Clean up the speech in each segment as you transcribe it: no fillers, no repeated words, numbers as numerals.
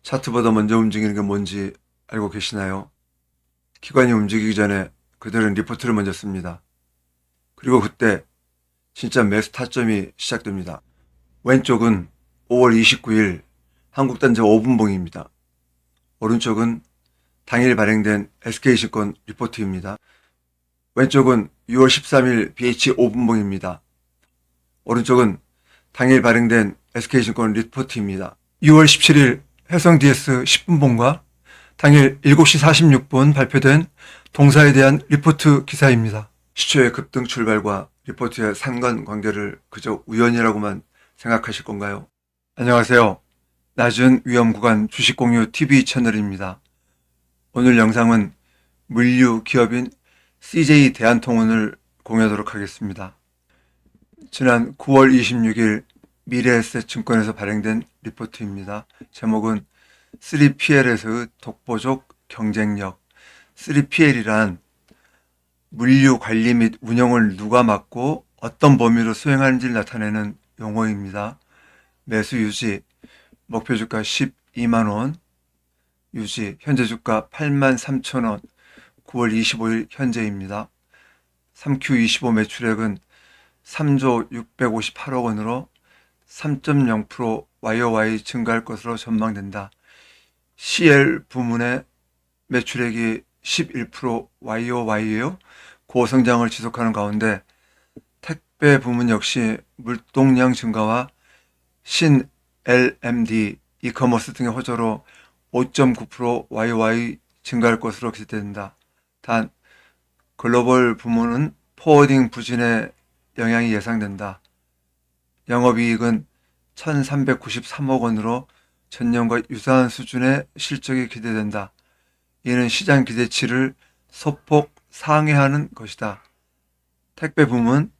차트보다 먼저 움직이는 게 뭔지 알고 계시나요? 기관이 움직이기 전에 그들은 리포트를 먼저 씁니다. 그리고 그때 진짜 매수 타점이 시작됩니다. 왼쪽은 5월 29일 한국단지 5분봉입니다. 오른쪽은 당일 발행된 SK증권 리포트입니다. 왼쪽은 6월 13일 BH 5분봉입니다. 오른쪽은 당일 발행된 SK증권 리포트입니다. 6월 17일 해성 DS 10분봉과 당일 7시 46분 발표된 동사에 대한 리포트 기사입니다. 시초의 급등 출발과 리포트의 상관관계를 그저 우연이라고만 생각하실 건가요? 안녕하세요. 낮은 위험구간 주식공유 TV 채널입니다. 오늘 영상은 물류 기업인 CJ 대한통운을 공유하도록 하겠습니다. 지난 9월 26일 미래에셋증권에서 발행된 리포트입니다. 제목은 3PL에서의 독보적 경쟁력. 3PL이란 물류 관리 및 운영을 누가 맡고 어떤 범위로 수행하는지를 나타내는 용어입니다. 매수 유지, 목표 주가 12만원, 유지, 현재 주가 83,000원, 9월 25일 현재입니다. 3Q25 매출액은 3조 658억 원으로 3.0% YOY 증가할 것으로 전망된다. CL 부문의 매출액이 11% YOY예요. 고성장을 지속하는 가운데 택배 부문 역시 물동량 증가와 신 LMD, 이커머스 등의 호조로 5.9% YOY 증가할 것으로 기대된다. 단 글로벌 부문은 포워딩 부진의 영향이 예상된다. 영업이익은 1,393억 원으로 전년과 유사한 수준의 실적이 기대된다. 이는 시장 기대치를 소폭 상회하는 것이다. 택배 부문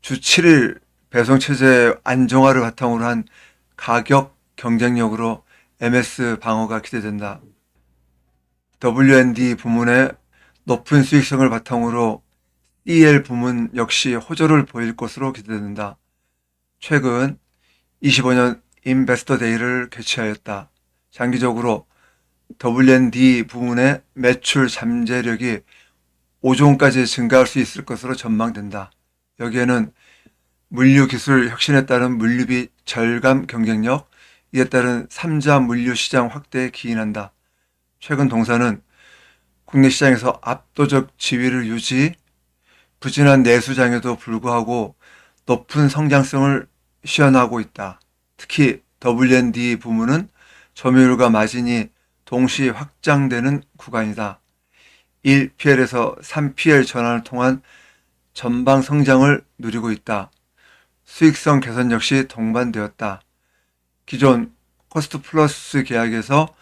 주 7일 배송체제 안정화를 바탕으로 한 가격 경쟁력으로 MS 방어가 기대된다. WND 부문의 높은 수익성을 바탕으로 CL 부문 역시 호조를 보일 것으로 기대된다. 최근 25년 인베스터 데이를 개최하였다. 장기적으로 WND 부문의 매출 잠재력이 5조 원까지 증가할 수 있을 것으로 전망된다. 여기에는 물류 기술 혁신에 따른 물류비 절감 경쟁력, 이에 따른 3자 물류 시장 확대에 기인한다. 최근 동사는 국내 시장에서 압도적 지위를 유지, 부진한 내수장에도 불구하고 높은 성장성을 시현하고 있다. 특히 WND 부문은 점유율과 마진이 동시에 확장되는 구간이다. 1PL에서 3PL 전환을 통한 전방 성장을 누리고 있다. 수익성 개선 역시 동반되었다. 기존 코스트 플러스 계약에서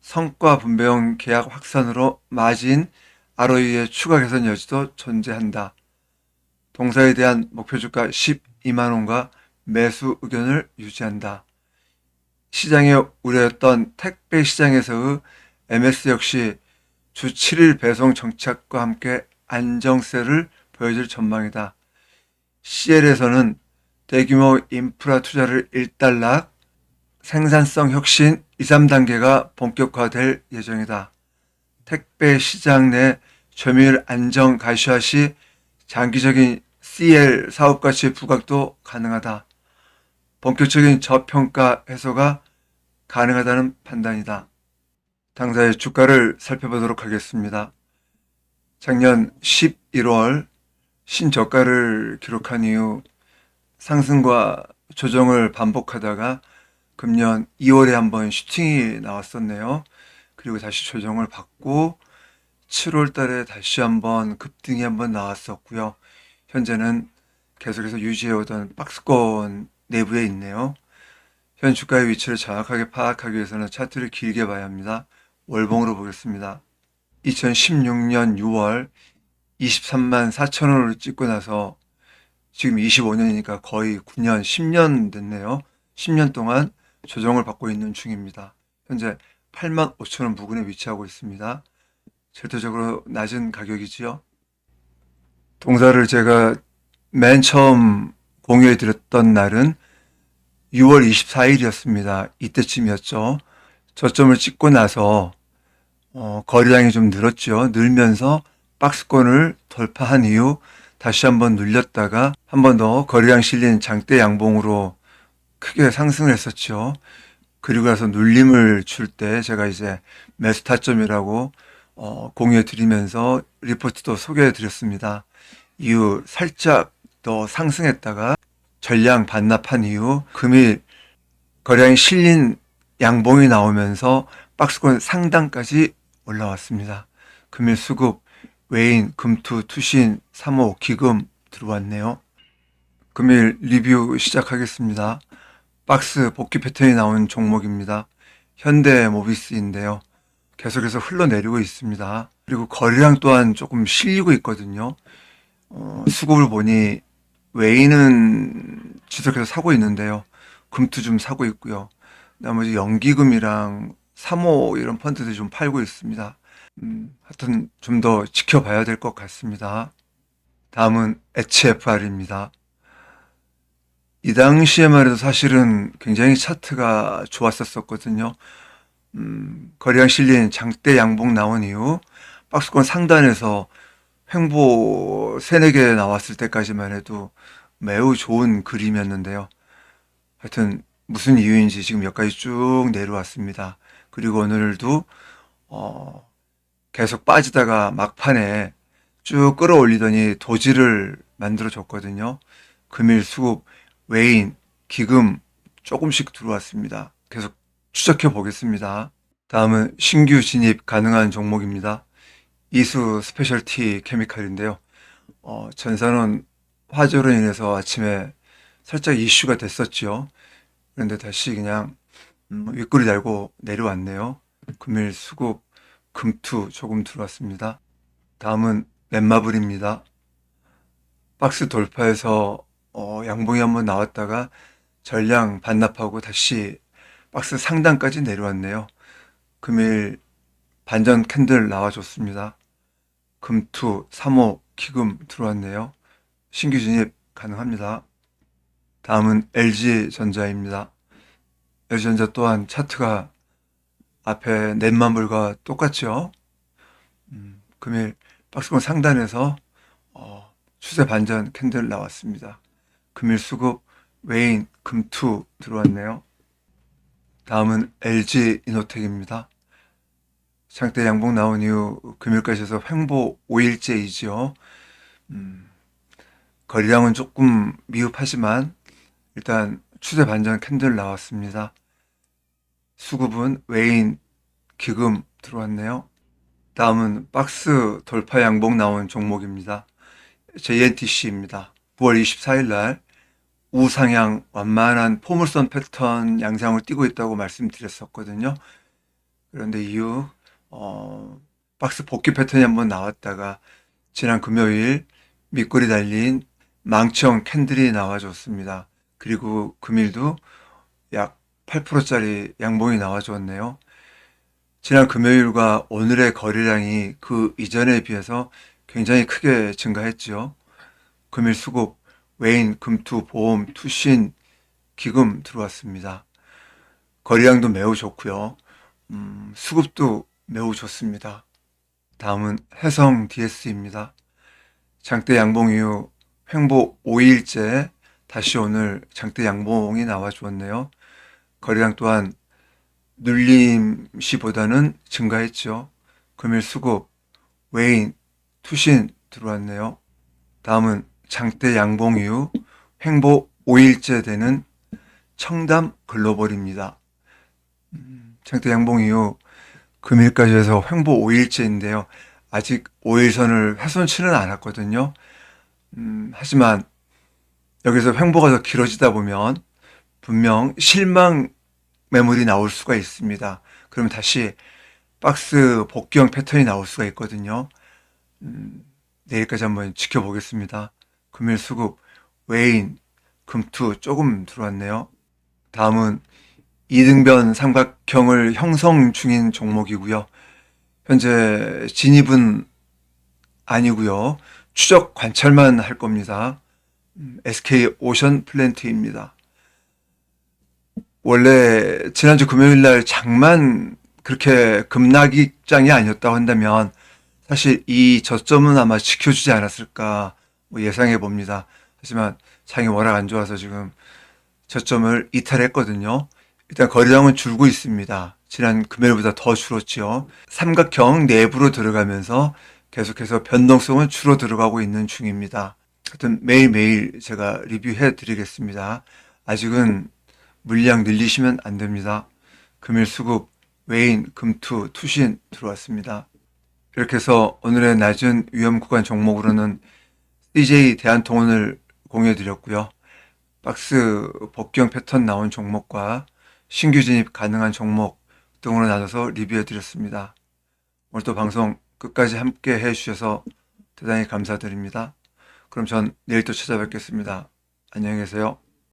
성과 분배형 계약 확산으로 마진, ROE의 추가 개선 여지도 존재한다. 동사에 대한 목표 주가 12만원과 매수 의견을 유지한다. 시장에 우려했던 택배 시장에서의 MS 역시 주 7일 배송 정착과 함께 안정세를 보여줄 전망이다. CL에서는 대규모 인프라 투자를 일단락, 생산성 혁신 2, 3단계가 본격화될 예정이다. 택배 시장 내 점유율 안정 가시화 시 장기적인 CL 사업 가치 부각도 가능하다. 본격적인 저평가 해소가 가능하다는 판단이다. 당사의 주가를 살펴보도록 하겠습니다. 작년 11월 신저가를 기록한 이후 상승과 조정을 반복하다가 금년 2월에 한번 슈팅이 나왔었네요. 그리고 다시 조정을 받고 7월 달에 다시 한번 급등이 한번 나왔었고요. 현재는 계속해서 유지해오던 박스권 내부에 있네요. 현 주가의 위치를 정확하게 파악하기 위해서는 차트를 길게 봐야 합니다. 월봉으로 보겠습니다. 2016년 6월 23만 4천 원으로 찍고 나서 지금 25년이니까 거의 9년, 10년 됐네요. 10년 동안 조정을 받고 있는 중입니다. 현재 8만 5천 원 부근에 위치하고 있습니다. 절대적으로 낮은 가격이지요. 동사를 제가 맨 처음 공유해 드렸던 날은 6월 24일이었습니다. 이때쯤이었죠. 저점을 찍고 나서 거래량이 좀 늘었죠. 늘면서 박스권을 돌파한 이후 다시 한번 눌렸다가 한 번 더 거래량 실린 장대 양봉으로 크게 상승을 했었죠. 그리고 나서 눌림을 줄 때 제가 이제 매수 타점이라고 공유해 드리면서 리포트도 소개해 드렸습니다. 이후 살짝 더 상승했다가 전량 반납한 이후 금일 거래량이 실린 양봉이 나오면서 박스권 상단까지 올라왔습니다. 금일 수급, 외인, 금투, 투신, 3호, 기금 들어왔네요. 금일 리뷰 시작하겠습니다. 박스 복귀 패턴이 나온 종목입니다. 현대모비스인데요. 계속해서 흘러내리고 있습니다. 그리고 거래량 또한 조금 실리고 있거든요. 수급을 보니 외인은 지속해서 사고 있는데요. 금투 좀 사고 있고요. 나머지 연기금이랑 3호 이런 펀드들이 좀 팔고 있습니다. 하여튼 좀 더 지켜봐야 될 것 같습니다. 다음은 HFR입니다. 이 당시에만 해도 사실은 굉장히 차트가 좋았었거든요. 거래량 실린 장대 양봉 나온 이후 박스권 상단에서 횡보 3, 4개 나왔을 때까지만 해도 매우 좋은 그림이었는데요. 하여튼 무슨 이유인지 지금 여기까지 쭉 내려왔습니다. 그리고 오늘도 계속 빠지다가 막판에 쭉 끌어올리더니 도지를 만들어 줬거든요. 금일 수급, 외인, 기금 조금씩 들어왔습니다. 계속 추적해 보겠습니다. 다음은 신규 진입 가능한 종목입니다. 이수 스페셜티 케미칼인데요. 전산원 화재로 인해서 아침에 살짝 이슈가 됐었죠. 그런데 다시 그냥 윗꼬리 달고 내려왔네요. 금일 수급, 금투 조금 들어왔습니다. 다음은 넷마블입니다. 박스 돌파해서 양봉이 한번 나왔다가 전량 반납하고 다시 박스 상단까지 내려왔네요. 금일 반전 캔들 나와줬습니다. 금투, 3호, 기금 들어왔네요. 신규 진입 가능합니다. 다음은 LG전자입니다. LG전자 또한 차트가 앞에 넷마블과 똑같죠. 금일 박스권 상단에서 추세 반전 캔들 나왔습니다. 금일 수급, 외인, 금투 들어왔네요. 다음은 LG이노텍입니다. 장대 양봉 나온 이후 금일까지 해서 횡보 5일째이죠. 거래량은 조금 미흡하지만 일단 추세 반전 캔들 나왔습니다. 수급은 외인, 기금 들어왔네요. 다음은 박스 돌파 양봉 나온 종목입니다. JNTC입니다. 9월 24일 날 우상향 완만한 포물선 패턴 양상을 띠고 있다고 말씀드렸었거든요. 그런데 이후 박스 복귀 패턴이 한번 나왔다가 지난 금요일 밑꼬리 달린 망청 캔들이 나와줬습니다. 그리고 금일도 약 8%짜리 양봉이 나와줬네요. 지난 금요일과 오늘의 거래량이 그 이전에 비해서 굉장히 크게 증가했죠. 금일 수급, 외인, 금투, 보험, 투신, 기금 들어왔습니다. 거래량도 매우 좋고요. 수급도 매우 좋습니다. 다음은 해성 DS입니다. 장대 양봉 이후 횡보 5일째 다시 오늘 장대 양봉이 나와 주었네요. 거래량 또한 눌림시보다는 증가했죠. 금일 수급, 외인, 투신 들어왔네요. 다음은 장대 양봉 이후 횡보 5일째 되는 청담 글로벌입니다. 장대 양봉 이후 금일까지 해서 횡보 5일째인데요. 아직 5일선을 훼손치는 않았거든요. 하지만 여기서 횡보가 더 길어지다 보면 분명 실망 매물이 나올 수가 있습니다. 그러면 다시 박스 복귀형 패턴이 나올 수가 있거든요. 내일까지 한번 지켜보겠습니다. 금일 수급, 외인, 금투 조금 들어왔네요. 다음은 이등변 삼각형을 형성 중인 종목이고요. 현재 진입은 아니고요. 추적 관찰만 할 겁니다. SK 오션 플랜트입니다. 원래 지난주 금요일 날 장만 그렇게 급락장이 아니었다고 한다면 사실 이 저점은 아마 지켜주지 않았을까 뭐 예상해 봅니다. 하지만 장이 워낙 안 좋아서 지금 저점을 이탈했거든요. 일단 거래량은 줄고 있습니다. 지난 금요일보다 더 줄었지요. 삼각형 내부로 들어가면서 계속해서 변동성은 줄어 들어가고 있는 중입니다. 하여튼 매일매일 제가 리뷰해 드리겠습니다. 아직은 물량 늘리시면 안 됩니다. 금일 수급, 외인, 금투, 투신 들어왔습니다. 이렇게 해서 오늘의 낮은 위험 구간 종목으로는 CJ 대한통운을 공유해 드렸고요. 박스 복경 패턴 나온 종목과 신규 진입 가능한 종목 등으로 나눠서 리뷰해 드렸습니다. 오늘도 방송 끝까지 함께 해 주셔서 대단히 감사드립니다. 그럼 전 내일 또 찾아뵙겠습니다. 안녕히 계세요.